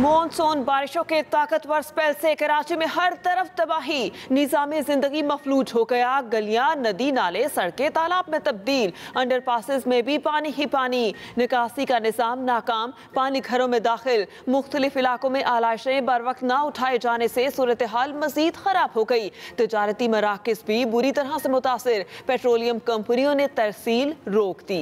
Monsoon बारिशों के ताकतवर स्पेल से कराची में हर तरफ तबाही, निज़ामे जिंदगी मफलूज हो गया। गलियां, नदी, नाले, सड़कें तालाब में तब्दील। अंडरपासेस में भी पानी ही पानी। निकासी का निज़ाम नाकाम, पानी घरों में दाखिल। मुख्तलिफ इलाकों में आलाइशें बर वक्त ना उठाए जाने से सूरत हाल मजीद खराब हो गई। तजारती मराकज़ भी बुरी तरह से मुतासिर। पेट्रोलियम कंपनियों ने तरसील रोक दी।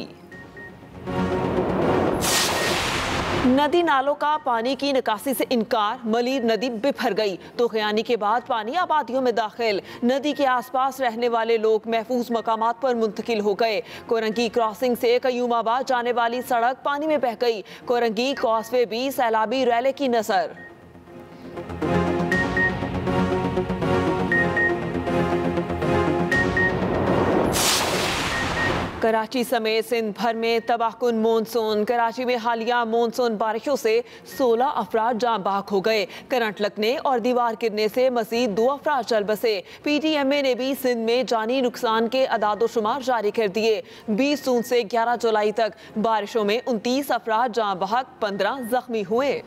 नदी नालों का पानी की निकासी से इनकार, मलीर नदी बिफर गई। तो खयानी के बाद पानी आबादियों में दाखिल। नदी के आसपास रहने वाले लोग महफूज मकामात पर मुंतकिल हो गए। कोरंगी क्रॉसिंग से कयूमाबाद जाने वाली सड़क पानी में बह गई। कोरंगी कॉसवे भी सैलाबी रैले की नजर। कराची समेत सिंध भर में तबाहकुन मॉनसून। कराची में हालिया मॉनसून बारिशों से 16 अफराद जाँ बहक हो गए। करंट लगने और दीवार गिरने से मजीद 2 अफराद चल बसे। PTMA ने भी सिंध में जानी नुकसान के अदाद-ओ-शुमार जारी कर दिए। 20 जून से 11 जुलाई तक बारिशों में 29 अफराद जाँ बहक, 15 जख्मी हुए।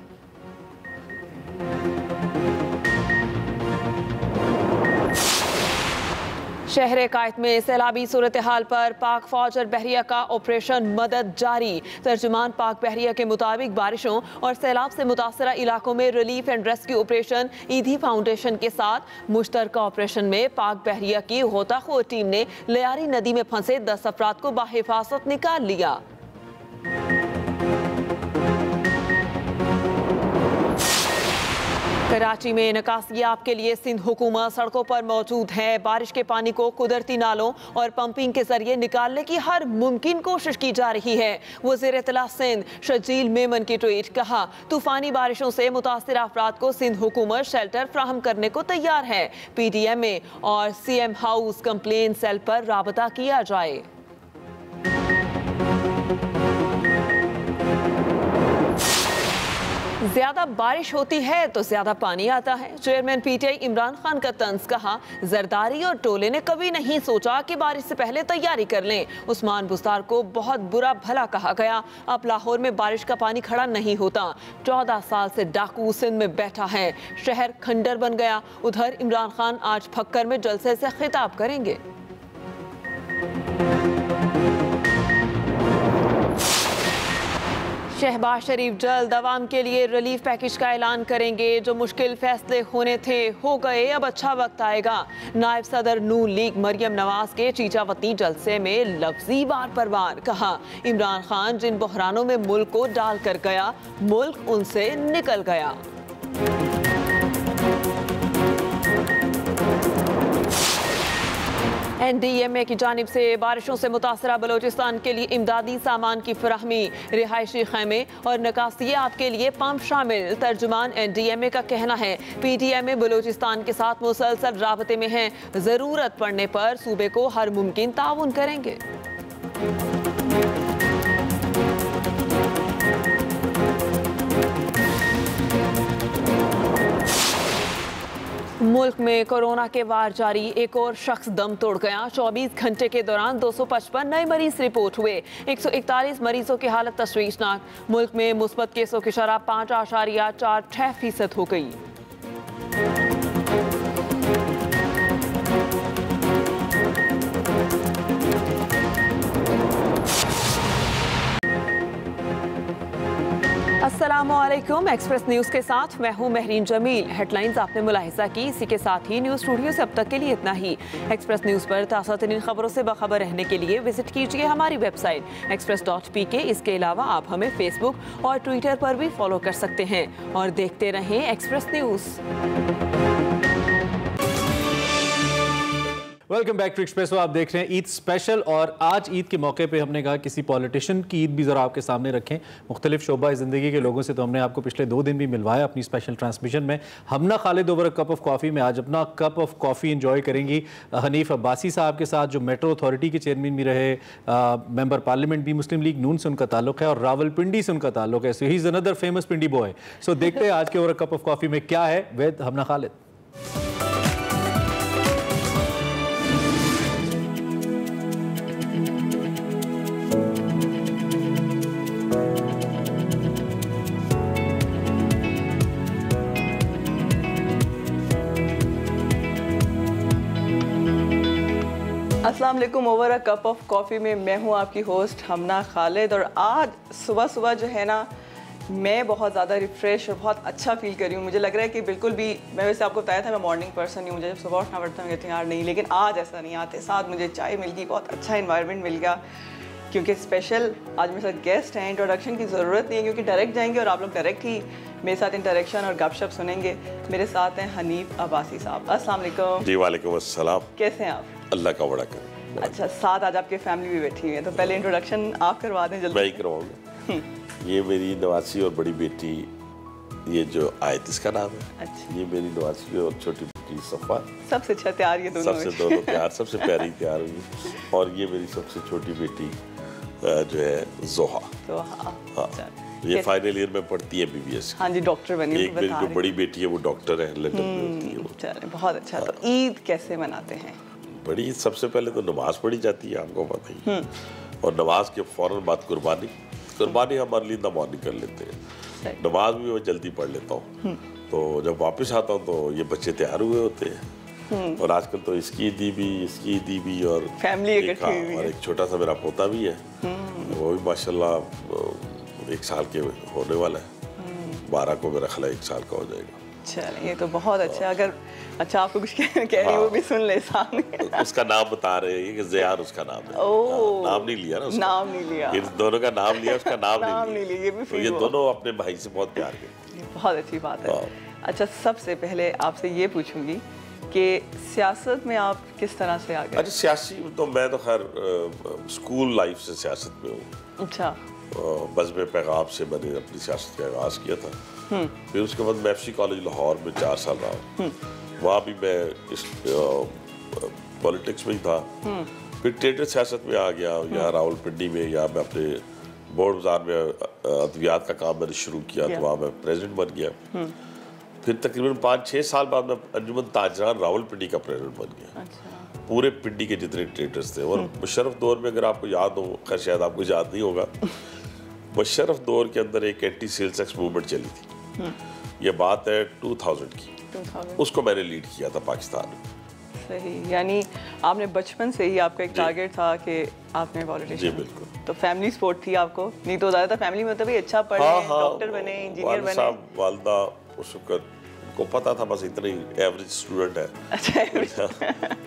शहर कायद में सैलाबी सूरत हाल पर पाक फौज और बहरिया का ऑपरेशन मदद जारी। तर्जुमान पाक बहरिया के मुताबिक बारिशों और सैलाब से मुतासरा इलाकों में रिलीफ एंड रेस्क्यू ऑपरेशन ईदी फाउंडेशन के साथ मुश्तरका ऑपरेशन में पाक बहरिया की गोताखोर टीम ने लियारी नदी में फंसे 10 अफराद को बाहिफाजत निकाल लिया। कराची में निकासियाब के लिए सिंध हुकूमत सड़कों पर मौजूद है। बारिश के पानी को कुदरती नालों और पंपिंग के जरिए निकालने की हर मुमकिन कोशिश की जा रही है। वज़ीर इत्तला सिंध शजील मेमन की ट्वीट, कहा तूफानी बारिशों से मुतासिर अफराद को सिंध हुकूमत शेल्टर फ्राहम करने को तैयार है। PTMA और CM हाउस कंप्लेन सेल पर राबता किया जाए। ज्यादा बारिश होती है तो ज्यादा पानी आता है। चेयरमैन PTI इमरान खान का तंज, कहा जरदारी और टोले ने कभी नहीं सोचा कि बारिश से पहले तैयारी कर लें। उस्मान बुस्तार को बहुत बुरा भला कहा गया। अब लाहौर में बारिश का पानी खड़ा नहीं होता। 14 साल से डाकू सिंध में बैठा है। शहर खंडर बन गया। उधर इमरान खान आज फक्कर में जलसे से खिताब करेंगे। शहबाज शरीफ जल्द अवाम के लिए रिलीफ पैकेज का ऐलान करेंगे। जो मुश्किल फैसले होने थे हो गए, अब अच्छा वक्त आएगा। नायब सदर नून लीग मरियम नवाज के चीचावती जलसे में लफ्जी वार पर वार, कहा इमरान खान जिन बहरानों में मुल्क को डाल कर गया, मुल्क उनसे निकल गया। NDMA की जानिब से बारिशों से मुतासरा बलोचिस्तान के लिए इमदादी सामान की फराहमी, रिहायशी खैमे और निकासियात के लिए पंप शामिल। तर्जुमान NDMA का कहना है PTMA बलोचिस्तान के साथ मुसलसल राबते में है। जरूरत पड़ने पर सूबे को हर मुमकिन ताउन करेंगे। मुल्क में कोरोना के वार जारी, एक और शख्स दम तोड़ गया। 24 घंटे के दौरान 255 नए मरीज रिपोर्ट हुए। 141 मरीजों की हालत तशवीशनाक। मुल्क में मुस्बत केसों की शरह 5.46% हो गई। अस्सलामुअलैकुम, एक्सप्रेस न्यूज के साथ मैं हूं महरीन जमील। हेडलाइंस आपने मुलाहिजा की, इसी के साथ ही न्यूज स्टूडियो से अब तक के लिए इतना ही। एक्सप्रेस न्यूज पर ताज़ा तरीन खबरों से बाखबर रहने के लिए विजिट कीजिए हमारी वेबसाइट express.pk। इसके अलावा आप हमें फेसबुक और ट्विटर पर भी फॉलो कर सकते हैं और देखते रहें Express News. Welcome back to Expresso. आप देख रहे हैं ईद स्पेशल, और आज ईद के मौके पे हमने कहा किसी पॉलिटिशियन की ईद भी ज़रा आपके सामने रखें। मुख्तलिफ शोबा ज़िंदगी के लोगों से तो हमने आपको पिछले 2 दिन भी मिलवाया अपनी स्पेशल ट्रांसमिशन में। Humna Khalid over cup of coffee में आज अपना कप ऑफ कॉफ़ी इंजॉय करेंगी हनीफ अब्बासी साहब के साथ, जो मेट्रो अथॉरिटी के चेयरमैन भी रहे, मेंबर पार्लियामेंट भी, मुस्लिम लीग नून से उनका ताल्लुक है और रावलपिंडी से उनका ताल्लुक है। So he is another famous Pindi boy. So देखते हैं आज के ओवर कप ऑफ कॉफ़ी में क्या है विद हमना खालिद। अस्सलाम वालेकुम। Over a cup of coffee में मैं हूँ आपकी होस्ट हमना खालिद, और आज सुबह सुबह जो है ना मैं बहुत ज़्यादा रिफ़्रेश और बहुत अच्छा फील कर रही हूँ। मुझे लग रहा है कि बिल्कुल भी, मैं वैसे आपको बताया था मैं मॉर्निंग पर्सन हूँ, मुझे जब सुबह उठना पड़ता है मैं कहती हूँ यार नहीं, लेकिन आज ऐसा नहीं। आते साथ मुझे चाय मिल गई, बहुत अच्छा इन्वायरमेंट मिल गया, क्योंकि स्पेशल आज मेरे साथ गेस्ट हैं। इंट्रोडक्शन की ज़रूरत नहीं है क्योंकि डायरेक्ट जाएंगे और आप लोग डायरेक्ट ही मेरे साथ इंटरेक्शन और गपशप सुनेंगे। मेरे साथ हैं हनीफ अब्बासी साहब। अस्सलाम वालेकुम। जी वालेकुम अस्सलाम। कैसे हैं आप? अल्लाह का बड़ा कर। अच्छा, साथ आज आपके फैमिली भी बैठी हुई है, तो पहले इंट्रोडक्शन आप करवा दें जल्दी। मैं ही करवाऊंगा। ये मेरी नवासी और बड़ी बेटी, ये जो आयत इसका नाम है। अच्छा, ये मेरी नवासी और छोटी बेटी सफ़ा। सबसे अच्छा तैयार ये दोनों सबसे दोनों तैयार, सबसे प्यारी तैयार हुई। और ये मेरी सबसे छोटी बेटी जो है जोहा। तो हाँ, हाँ, ये फाइनल ईयर में पढ़ती है BBS। हाँ जी, डॉक्टर बनी। एक मेरी जो बड़ी बेटी है वो डॉक्टर है, लंदन में होती है वो। चलिए बहुत अच्छा। तो ईद कैसे मनाते हैं? बड़ी, सबसे पहले तो नमाज पढ़ी जाती है, आपको पता ही। और नमाज के फौरन बाद कुर्बानी हम अर्ली इन द मॉर्निंग कर लेते हैं। नमाज भी मैं जल्दी पढ़ लेता हूँ, तो जब वापस आता हूँ तो ये बच्चे तैयार हुए होते हैं। और आजकल तो इसकी ईदी भी और फैमिली इकट्ठी हुई है। और एक छोटा सा मेरा पोता भी है, वो भी माशाल्लाह 1 साल के होने वाला है। 12 को मेरा ख्याल 1 साल का हो जाएगा। चलिए ये तो बहुत अच्छा है। अगर अच्छा आपको कुछ कह रही वो भी सुन ले सामने। उसका नाम बता रहे हैं कि ज़ियान उसका नाम है। नाम नहीं लिया ना उसका। नाम नहीं लिया। ये दोनों का नाम लिया, उसका नाम नहीं लिया। ये भी तो ये दोनों अपने भाई से बहुत प्यार करते हैं। बहुत अच्छी बात है। अच्छा, सबसे पहले आपसे ये पूछूंगी कि सियासत में आप किस तरह से आ गए? अच्छा, सियासी तो मैं तो खैर स्कूल लाइफ से सियासत में हूँ। अच्छा। बज़्म पैगाम से मैंने अपनी सियासत का आगाज़ किया था। फिर उसके बाद मैं FC कॉलेज लाहौर में 4 साल रहा। वहाँ भी मैं इस पॉलिटिक्स में ही था। फिर ट्रेडर सियासत में आ गया, यहाँ रावलपिंडी में, यहाँ मैं अपने बोर्ड बाजार में अद्वियात का काम मैंने शुरू किया, तो वहाँ मैं प्रेसिडेंट बन गया। फिर तकरीबन 5-6 साल बाद मैं अंजुमन ताजरान रावलपिंडी का प्रेसिडेंट बन गया। अच्छा। पूरे पिंडी के जितने ट्रेडर्स थे। और मुशर्रफ दौर में, अगर आपको याद हो, खैर शायद आपको याद नहीं होगा, मुशर्रफ दौर के अंदर एक एंटी सेल्स टैक्स मूवमेंट चली थी। ये बात है 2000 की। उसको मैंने लीड किया था पाकिस्तान में। सही, यानी आपने बचपन से ही आपका एक टारगेट था कि आपने पॉलिटिशियन। जी बिल्कुल। तो फैमिली सपोर्ट थी आपको? नहीं तो ज़्यादातर फैमिली में तभी अच्छा पढ़े, डॉक्टर बने, इंजीनियर बने। वालदा उस वक्त को पता था बस इतना ही एवरेज स्टूडेंट है। अच्छा।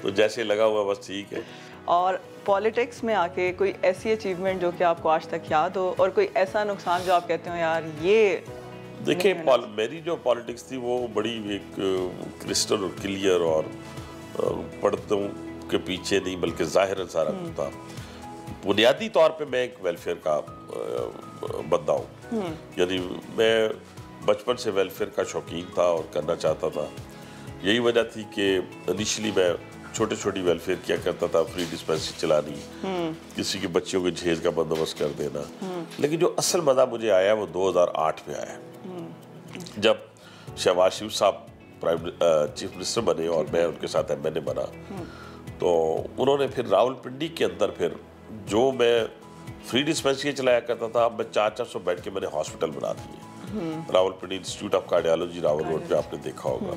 तो जैसे लगा हुआ बस ठीक है। और पॉलिटिक्स में आके कोई ऐसी अचीवमेंट जो कि आपको आज तक याद हो, और कोई ऐसा नुकसान जो आप कहते हो यार ये? देखिए, मेरी जो पॉलिटिक्स थी वो बड़ी एक क्रिस्टल और क्लियर और पर्दों के पीछे नहीं, बल्कि ज़ाहिर सारा कुछ था। बुनियादी तौर पे मैं एक वेलफेयर का बंदा हूँ। यानी मैं बचपन से वेलफेयर का शौकीन था और करना चाहता था। यही वजह थी कि इनिशियली मैं छोटी वेलफेयर किया करता था, फ्री डिस्पेंसरी चलानी, किसी के बच्चों के जहेज का बंदोबस्त कर देना। लेकिन जो असल मज़ा मुझे आया वो 2008 में आया, जब शहबाज शरीफ साहब चीफ मिनिस्टर बने और मैं उनके साथ MNA बना। तो उन्होंने फिर रावलपिंडी के अंदर फिर जो मैं फ्री डिस्पेंसरी चलाया करता था, अब मैं 400 बेड के मैंने हॉस्पिटल बना दिए। Rawalpindi institute of cardiology Rawal road पे आपने देखा होगा।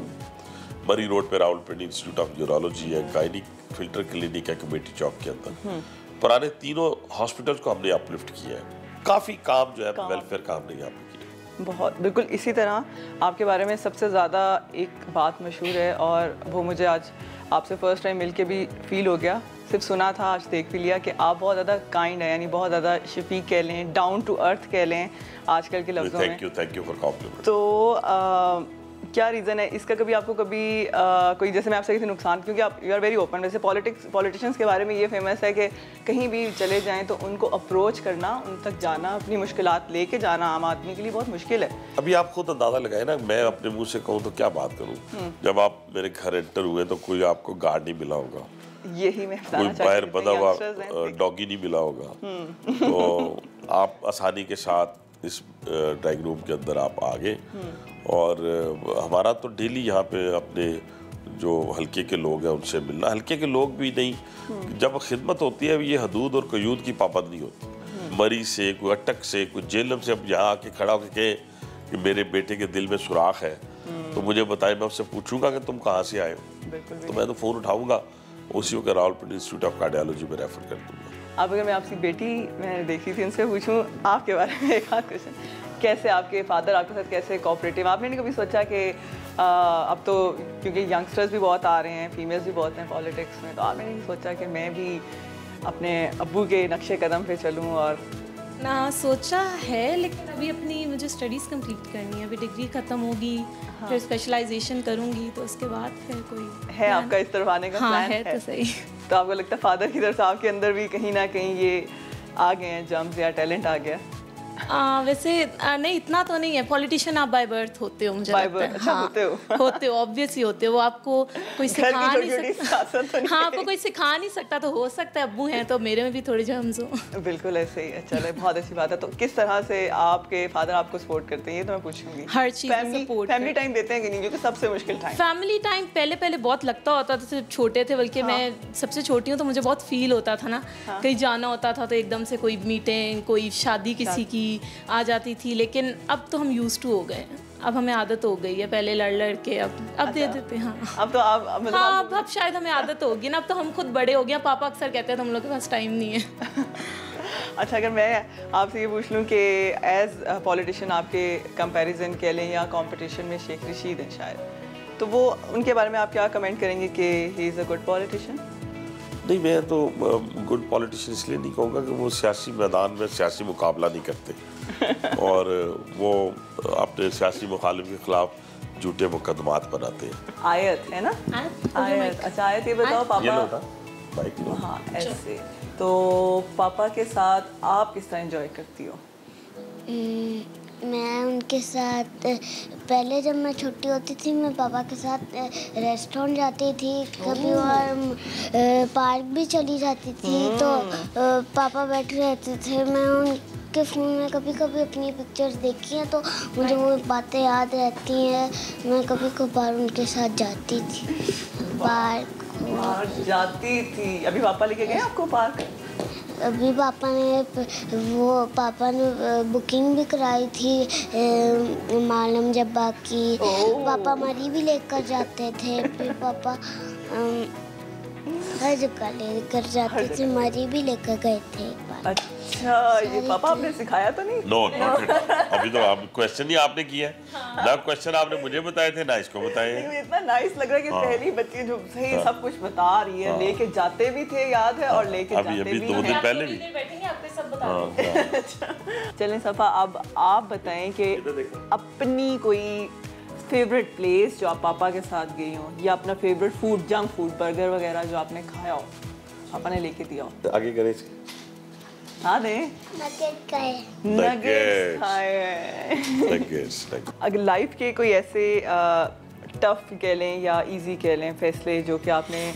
मरी रोड पे रावलपिंडी इंस्टीट्यूट ऑफ यूरोलॉजी है, गायनिक फिल्टर क्लिनिक है कमेटी चौक के अंदर। पुराने तीनों हॉस्पिटल्स को हमने अपलिफ्ट किया है। काफ़ी काम जो है वेलफेयर का हमने यहाँ पे किया। बहुत बिल्कुल इसी तरह आपके बारे में सबसे ज़्यादा एक बात मशहूर है, और वो मुझे आज आपसे फर्स्ट टाइम मिलके भी फील हो गया। सिर्फ सुना था, आज देख भी लिया कि आप बहुत ज़्यादा काइंड है, यानी बहुत ज़्यादा शफीक कह लें, डाउन टू अर्थ कह लें आजकल के लफ्ज़ों में। Thank you for compliment. तो क्या रीज़न है इसका? कभी आपको कभी कोई, जैसे मैं आपसे किसी नुकसान, क्योंकि आप यू आर वेरी ओपन, वैसे पॉलिटिशियंस के बारे में ये फेमस है कि कहीं भी चले जाएं तो उनको अप्रोच करना, उन तक जाना, अपनी मुश्किलात लेके जाना आम आदमी के लिए बहुत मुश्किल है। अभी आप खुद अंदाज़ा लगाए ना, मैं अपने मुंह से कहूँ तो क्या बात करूँ। जब आप मेरे घर एंटर हुए तो कोई आपको गार्ड नहीं मिला होगा, यही मैं कोई बाहर बंधा हुआ डॉगी नहीं मिला होगा। तो आप आसानी के साथ इस ड्राइंग रूम के अंदर आप आ गए। और हमारा तो डेली यहाँ पे अपने जो हल्के के लोग हैं उनसे मिलना। हल्के के लोग भी नहीं, जब खिदमत होती है ये हदूद और कयूद की पाबंद नहीं होती। मरीज से, कोई अटक से, कोई जेलम से अब यहाँ आके खड़ा होकर कहे कि मेरे बेटे के दिल में सुराख है, तो मुझे बताएं, मैं उससे पूछूंगा कि तुम कहाँ से आए हो, तो मैं तो फ़ोन उठाऊंगा उसी को रावलपिंडी इंस्टीट्यूट ऑफ कार्डियोलॉजी में रेफर कर दूँगा। अब अगर मैं आपकी बेटी मैंने देखी थी, उनसे पूछूं आपके बारे में एक आध क्वेश्चन, कैसे आपके फादर आपके साथ कैसे कोऑपरेटिव? आपने नहीं कभी सोचा कि अब तो क्योंकि यंगस्टर्स भी बहुत आ रहे हैं, फीमेल्स भी बहुत हैं पॉलिटिक्स में, तो आपने नहीं सोचा कि मैं भी अपने अब्बू के नक्शे कदम पे चलूं? और ना सोचा है, लेकिन अभी अपनी मुझे स्टडीज़ कंप्लीट करनी है, अभी डिग्री ख़त्म होगी, फिर स्पेशलाइजेशन करूंगी, तो उसके बाद फिर कोई है आपका इस तरफ आने का हाँ, प्लान? है तो सही। तो आपको लगता है फादर की तरफ से आपके अंदर भी कहीं ना कहीं ये आ गए हैं जम्स या टैलेंट आ गया? वैसे नहीं, इतना तो नहीं है। पॉलिटिशियन आप बाय बर्थ होते हो, मुझे लगता है। अच्छा, हाँ, होते हो ऑब्वियसली होते हो। वो आपको कोई सिखा नहीं सकता। हाँ, आपको कोई सिखा नहीं सकता, तो हो सकता है अब्बू हैं तो मेरे में भी थोड़ी जम्स हो। बिल्कुल ऐसे ही। चलो, बहुत अच्छी बात है। तो किस तरह से आपके फादर आपको सपोर्ट करते हैं, ये तो मैं पूछूंगी। हर चीज़ में सपोर्ट। फैमिली टाइम देते हैं कि नहीं, क्योंकि सबसे मुश्किल टाइम फैमिली टाइम पहले बहुत लगता होता था, जब छोटे थे, बल्कि मैं सबसे छोटी हूँ तो मुझे बहुत फील होता था ना, कहीं जाना होता था तो एकदम से कोई मीटिंग, कोई शादी किसी की आ जाती थी। लेकिन अब तो हम यूज्ड टू हो गए हैं, अब हमें आदत हो गई है। पहले लड़ के अब दे देते हैं। हाँ, अब तो आप मतलब हाँ, अब शायद हमें आदत होगी ना, अब तो हम खुद बड़े हो गए। पापा अक्सर कहते हैं हम लोग के पास टाइम नहीं है। अच्छा, अगर मैं आपसे ये पूछ लूँ कि एज पॉलिटिशियन आपके कंपैरिजन कह लें या कंपटीशन में शेख रशीद हैं शायद, तो वो उनके बारे में आप क्या कमेंट करेंगे कि he is a good politician? नहीं, मैं तो गुड पॉलिटिशियन इसलिए नहीं कहूँगा कि वो सियासी मैदान में सियासी मुकाबला नहीं करते और वो अपने सियासी मुखालिफ के खिलाफ झूठे मुकदमात बनाते हैं। आयत है ना, आयत। अच्छा, आयत ये बताओ पापा। ये लो था बाइक लो। हाँ, ऐसे। तो पापा के साथ आप किस तरह एंजॉय करती हो? मैं उनके साथ पहले जब मैं छोटी होती थी, मैं पापा के साथ रेस्टोरेंट जाती थी, कभी और पार्क भी चली जाती थी। तो पापा बैठे रहते थे, मैं उनके फ़ोन में कभी कभी अपनी पिक्चर्स देखी हैं तो मुझे वो बातें याद रहती हैं। मैं कभी कभार उनके साथ जाती थी पार्क जाती थी। अभी पापा लेके गए आपको पार्क? अभी पापा ने बुकिंग भी कराई थी मालम जब्बा की। पापा मरी भी लेकर जाते थे, फिर पापा हर जगह लेकर जाते थे, मरी भी लेकर गए थे एक बार। अच्छा, ये पापा आपने सिखाया तो नहीं? नो, अभी तो आप क्वेश्चन ही आपने किया है ना, क्वेश्चन आपने मुझे बताए थे ना इसको बताए। इतना नाइस लग रहा है कि पहली बच्ची जो सही सब कुछ बता रही है, लेके जाते भी थे याद है, और लेके जाते भी 2 दिन पहले भी। चलें सफा, अब आप बताएं कि अपनी कोई फेवरेट प्लेस जो आप पापा के साथ गई हो, या अपना favourite food, junk food, burger वगैरह जो आपने खाया हो, पापा ने लेके दिया हो। आगे करें। हाँ, दे नगेट खाए। नगेट्स खाए। अगर लाइफ के कोई ऐसे टफ कह लें या इजी कह लें फैसले जो कि आपने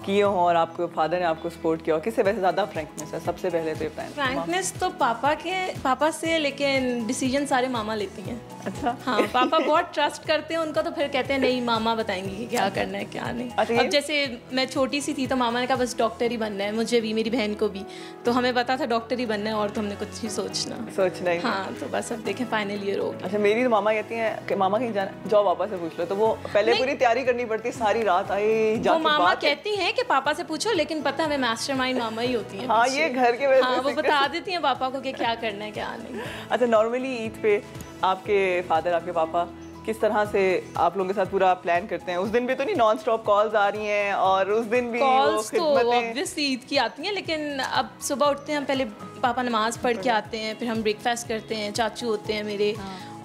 किए हो और आपको फादर ने आपको सपोर्ट किया हो, किससे वैसे ज़्यादा फ्रैंकनेस है? सबसे पहले तो ये फ्रैंकनेस तो पापा से, लेकिन डिसीजन सारे मामा लेती हैं। अच्छा। हाँ, पापा बहुत ट्रस्ट करते हैं उनका, तो फिर कहते हैं नहीं, मामा बताएंगी कि क्या करना है क्या नहीं। अब जैसे मैं छोटी सी थी तो मामा ने कहा बस डॉक्टर ही बनना है, मुझे भी, मेरी बहन को भी, तो हमें पता था डॉक्टर ही बनना है, और तो हमने कुछ ही सोचना ही। हाँ, तो बस अब देखें फाइनल ईयर हो गया। अच्छा, मेरी तो मामा कहती हैं कि मामा कहीं जाना, जाओ पापा से पूछ लो, तो वो पहले पूरी तैयारी करनी पड़ती, सारी रात आए वो मामा कहती हैं कि पापा से पूछो, लेकिन पता है हमें मास्टरमाइंड मामा ही होती हैं। हाँ, ये घर के वजह हाँ, वो बता देती हैं पापा को कि क्या करना है क्या नहीं। अच्छा, नॉर्मली ईद पे आपके फादर, आपके पापा किस तरह से आप लोगों के साथ पूरा प्लान करते हैं? उस दिन भी तो नहीं नॉन स्टॉप कॉल्स आ रही हैं, और उस दिन भी कॉल्स तो ऑब्वियसली ईद की आती हैं, लेकिन अब सुबह उठते हैं हम, पहले पापा नमाज पढ़ के आते हैं, फिर हम ब्रेकफास्ट करते हैं, चाचू होते हैं मेरे,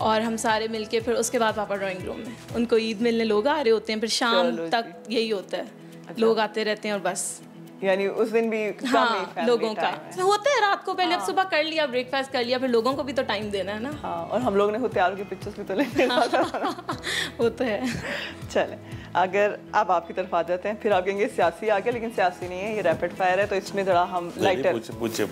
और हम सारे मिलके, फिर उसके बाद पापा ड्राइंग रूम में, उनको ईद मिलने लोग आ रहे होते हैं, फिर शाम तक यही होता है, लोग आते रहते हैं, और बस यानी उस दिन भी हाँ, लोगों का होता है रात को, पहले अब सुबह कर लिया, ब्रेकफास्ट कर लिया, फिर लोगों को भी तो टाइम देना है ना। हाँ, और हम लोग ने खुद तैयार की पिक्चर्स भी तो लेते हैं। वो तो है। चलें, अगर अब आपकी तरफ आ जाते हैं, फिर आप कहेंगे सियासी आ गया, लेकिन सियासी नहीं है, ये रैपिड फायर है, तो इसमें थोड़ा हम लाइटर। पूछे।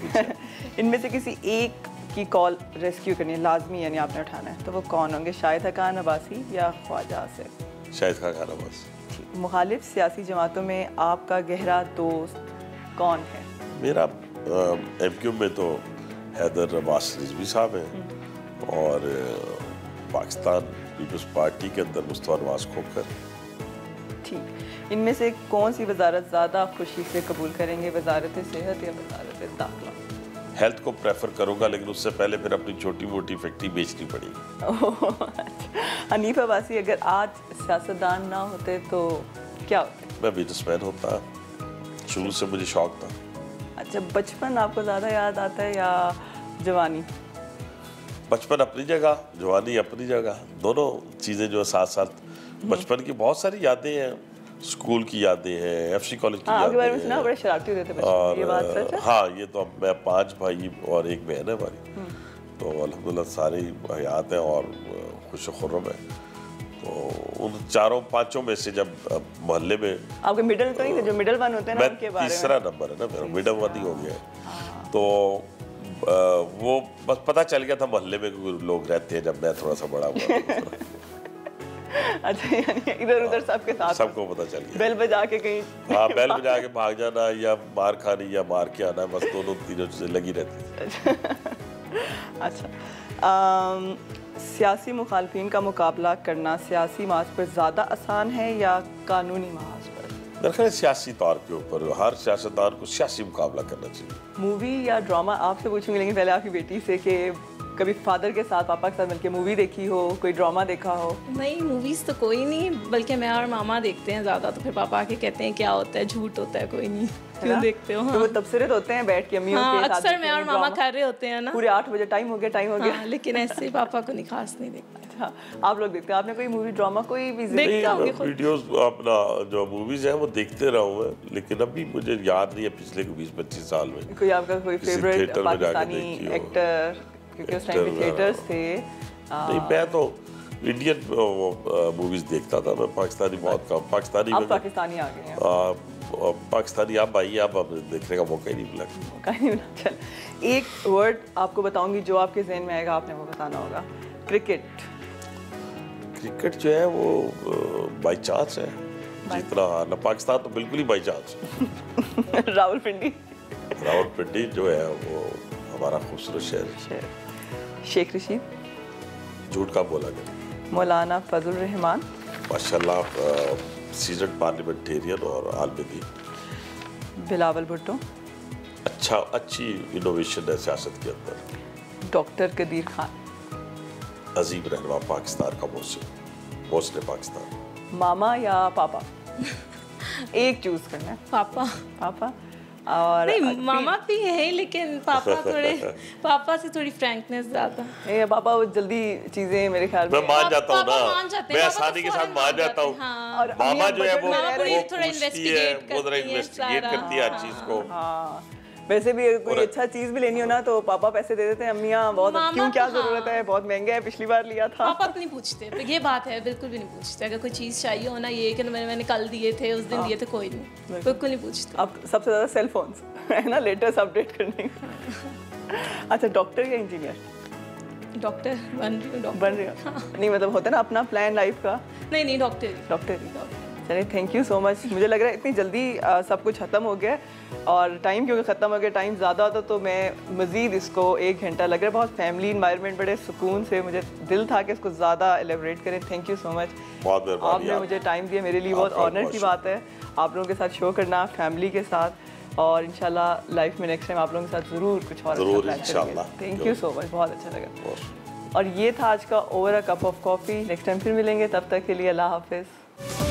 इनमें से किसी एक की कॉल रेस्क्यू करनी है लाजमी, यानी आपने उठाना है, तो वो कौन होंगे? शाहिद खान अब्बासी या ख्वाजा आसिफ? शाहिद खान अब्बासी। मुखालिफ सियासी जमातों में आपका गहरा दोस्त कौन है? मेरा एमक्यू में तो हैदर अब्बास रिजवी साहब हैं, और पाकिस्तान पीपल्स पार्टी के अंदर मुस्तफा नवाज खोखर। ठीक, इनमें से कौन सी वजारत ज़्यादा खुशी से कबूल करेंगे, वजारत सेहत या वजारत दाखिला? हेल्थ को प्रेफर करूंगा, लेकिन उससे पहले फिर अपनी छोटी मोटी फैक्ट्री बेचनी पड़ेगी। हनीफ अब्बासी, अगर आज सियासतदान ना होते तो क्या होते? मैं बिजनेसमैन होता, शुरू से मुझे शौक था। अच्छा, बचपन आपको ज़्यादा याद आता है या जवानी? बचपन अपनी जगह, जवानी अपनी जगह, दोनों चीज़ें जो साथ साथ। बचपन की बहुत सारी यादें हैं, स्कूल की यादें हैं, एफसी कॉलेज की यादें बारे में सुना, बड़े शरारती होते थे बचपन में, ये बात सच है? हाँ, ये तो मैं 5 भाई और 1 बहन है हमारी, तो अल्हम्दुलिल्लाह सारी हयात हैं और खुश खुर्रम है। तो उन 4-5 में से जब मोहल्ले में आपके मिडिल तो नहीं थे, जो मिडिल वन होते हैं ना, उनके बारे में? तीसरा नंबर है ना मेरा, मिडिल वन ही हो गया। तो वो बस पता चल गया था मोहल्ले में लोग रहते हैं जब मैं थोड़ा सा बड़ा हुआ। अच्छा, यानी इधर उधर सबके साथ सबको पता चल गया। बेल बजा के कहीं, हाँ, बेल बजा के भाग जाना या मार खानी या मार के आना, बस दोनों तीनों चीजें लगी रहती थी। अच्छा, सियासी मुखालफिन का मुकाबला करना सियासी मार्च पर ज़्यादा आसान है या कानूनी मार्च पर? मेरे ख्याल सियासी तौर के ऊपर हर सियासतदान को सियासी मुकाबला करना चाहिए। मूवी या ड्रामा आपसे पूछूंगी, लेकिन पहले आपकी बेटी से कि कभी फादर के साथ, पापा के साथ मिलके मूवी देखी हो, कोई ड्रामा देखा हो? नहीं, मूवीज़ तो कोई नहीं, बल्कि मैं और मामा देखते हैं ज़्यादा। तो फिर पापा के कहते हैं क्या होता है, झूठ होता है, कोई नहीं, क्यों देखते हो? हाँ। तो वो तबसरे होते हैं बैठ के अम्मियों के साथ? अक्सर मैं और मामा कर रहे होते हैं ना, पूरे 8 बजे टाइम हो गया। हाँ, लेकिन ऐसे पापा को नहीं, खास नहीं देखते। अच्छा, आप लोग देखते हैं? आपने कोई मूवी ड्रामा कोई भी देखता होंगे खुद? वीडियोस अपना जो मूवीज है वो देखते रहा हूँ मैं, लेकिन अभी मुझे याद नहीं है पिछले 20-25 साल में कोई आपका कोई किसी फेवरेट थिएटर में जाके पाकिस्तानी देखी हो। एक्टर? क्योंकि उस टाइम पे थिएटर्स थे। नहीं, मैं तो इंडियन मूवीज देखता था, मैं पाकिस्तानी बहुत कम। पाकिस्तानी आप में पाकिस्तानी आ गए हैं? पाकिस्तानी आप भाई, आप देखने का मौका ही नहीं मिला। मौका नहीं मिला। चल, एक वर्ड आपको बताऊंगी, जो आपके जहन में आएगा आपने वो बताना होगा। क्रिकेट। क्रिकेट जो है वो बाई चांस है, जितना ना पाकिस्तान तो बिल्कुल ही बाई चांस है। रावलपिंडी। रावलपिंडी जो है वो हमारा खूबसूरत शहर है। शेख रशीद। झूठ का बोला गया। मौलाना फजल रहमान। माशाल्लाह, सीजन पार्लियामेंटेरियन और आलमी। बिलावल भुट्टो। अच्छी इनोवेशन है सियासत के अंदर। डॉक्टर कदीर खान। अजीब रहनुमा पाकिस्तान का मोहसिन पाकिस्तान। मामा या पापा? एक चूज करना है। पापा। और नहीं, मामा भी है, लेकिन पापा से थोड़ी फ्रैंकनेस ज्यादा। पापा वो जल्दी चीजें मेरे ख्याल में मैं मान जाता हूँ ना, मैं आसानी के साथ मान जाता हूँ। और मामा जो है वो थोड़ा इन्वेस्टिगेट करती है हर चीज को। हाँ, वैसे भी कोई अच्छा चीज भी लेनी हो ना तो पापा पैसे दे देते हैं, अम्मियाँ बहुत क्यों, क्या जरूरत है, बहुत महंगा है, पिछली बार लिया था। पापा तो नहीं पूछते, ये बात है, बिल्कुल भी नहीं पूछते। अगर कोई चीज चाहिए हो ना, ये कि मैंने कल दिए थे, उस दिन दिए थे, कोई नहीं, बिल्कुल नहीं पूछते। अब सबसे ज्यादा सेल फोन्स है ना, लेटेस्ट अपडेट करने का। अच्छा, डॉक्टर या इंजीनियर? डॉक्टर बन रही हो? नहीं, मतलब होता है ना अपना प्लान लाइफ का। नहीं, डॉक्टर। चलिए, थैंक यू सो मच। मुझे लग रहा है इतनी जल्दी सब कुछ ख़त्म हो गया, और टाइम क्योंकि ख़त्म हो गया, टाइम ज़्यादा होता तो मैं मज़ीद इसको 1 घंटा लग रहा है। बहुत फैमिली इन्वायरमेंट, बड़े सुकून से, मुझे दिल था कि इसको ज़्यादा एलेबरेट करें। थैंक यू सो मच, आपने मुझे टाइम दिया, मेरे लिए बहुत ऑनर की बात है आप लोगों के साथ शो करना, फैमिली के साथ, और इंशाल्लाह लाइफ में नेक्स्ट टाइम आप लोगों के साथ ज़रूर कुछ और अच्छा प्लान करेंगे। थैंक यू सो मच, बहुत अच्छा लगा। और ये था आज का over a cup of coffee. Next time फिर मिलेंगे, तब तक के लिए अल्लाह हाफिज़।